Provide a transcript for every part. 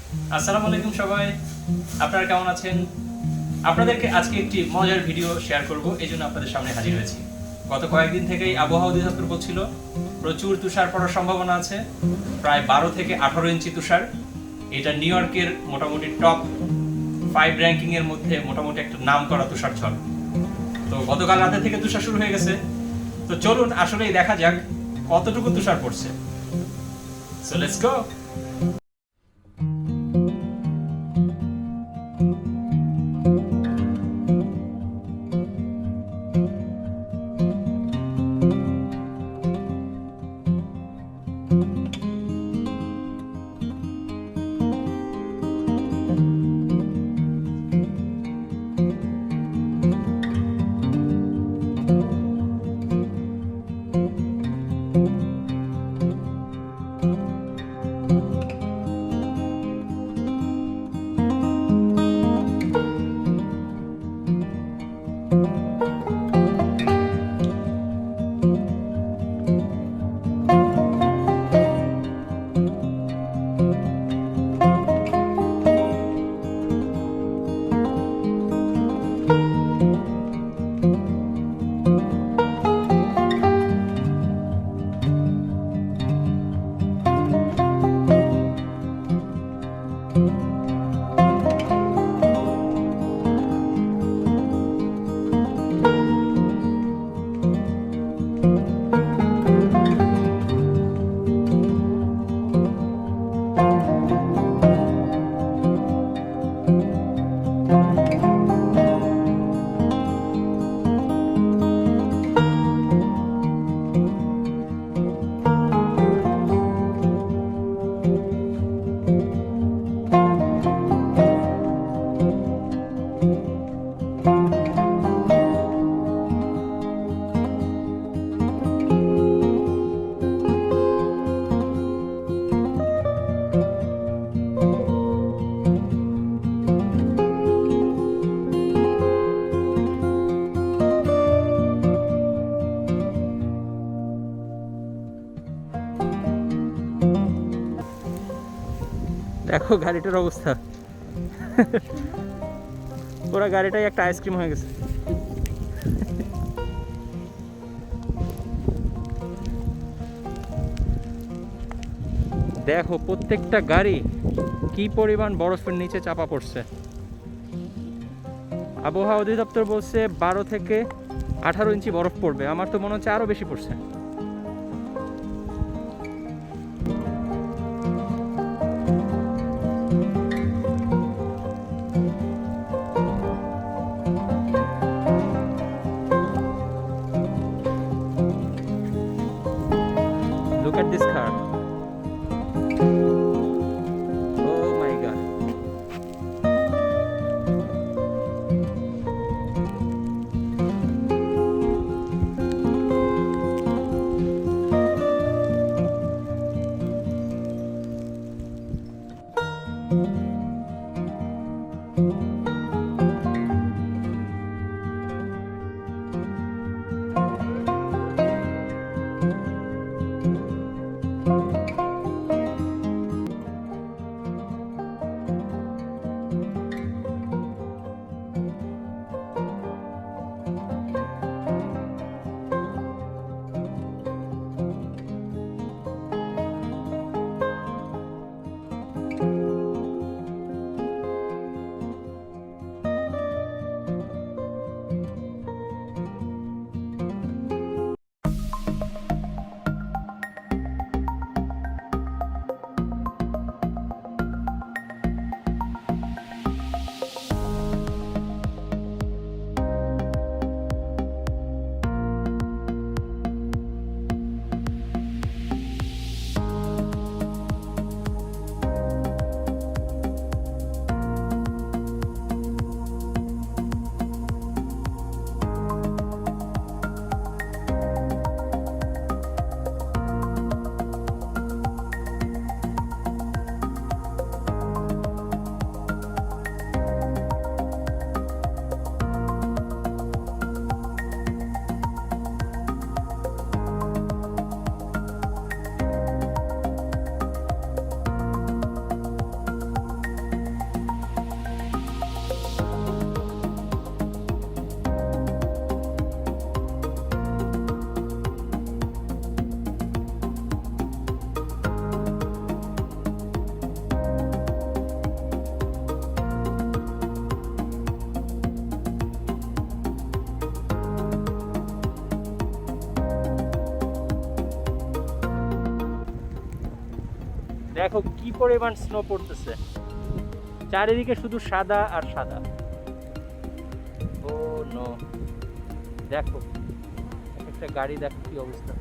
আসসালামু আলাইকুম সবাই, আপনারা কেমন আছেন? আপনাদেরকে আজকে একটি মজার ভিডিও শেয়ার করব, এই জন্য আপনাদের সামনে হাজির হয়েছি। গত কয়েকদিন থেকেই আবহাওয়া অধিদপ্তর বলছিল প্রচুর তুষার পড়ার সম্ভাবনা আছে, প্রায় 12 থেকে 18 ইঞ্চি তুষার। এটা নিউ ইয়র্কের মোটামুটি টপ 5 র্যাঙ্কিংয়ের মধ্যে মোটামুটি একটা নাম করা তুষার ঝড়। তো গতকাল রাতে থেকে তুষার শুরু হয়ে গেছে। তো চলুন আসলেই দেখা যাক কতটুকু তুষার পড়ছে। So let's go. দেখো গাড়িটার অবস্থা, পুরো গাড়িটাই একটা আইসক্রিম হয়ে গেছে। দেখো প্রত্যেকটা গাড়ি কি পরিমাণ বরফের নিচে চাপা পড়ছে। আবহাওয়া অধিদপ্তর বলছে 12 থেকে 18 ইঞ্চি বরফ পড়বে, আমার তো মনে হচ্ছে আরো বেশি পড়ছে। Look at this car. Oh my god. দেখো কি পরিমাণ স্নো পড়তেছে, চারিদিকে শুধু সাদা আর সাদা। ও নো, দেখো একটা গাড়ি, দেখো কি অবস্থা।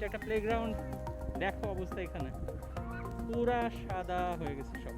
একটা প্লেগ্রাউন্ড, দেখো অবস্থা, এখানে পুরা সাদা হয়ে গেছে সব।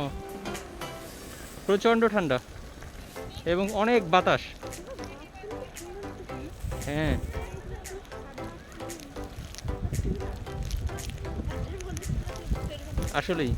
ও প্রচণ্ড ঠান্ডা এবং অনেক বাতাস। হ্যাঁ, আসলেই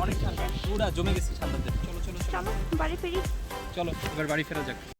অনেক ঠান্ডা, পুরা জমে গেছে ঠান্ডাতে। চলো চলো চলো, বাড়ি ফিরি। চলো এবার বাড়ি ফেরা যাক।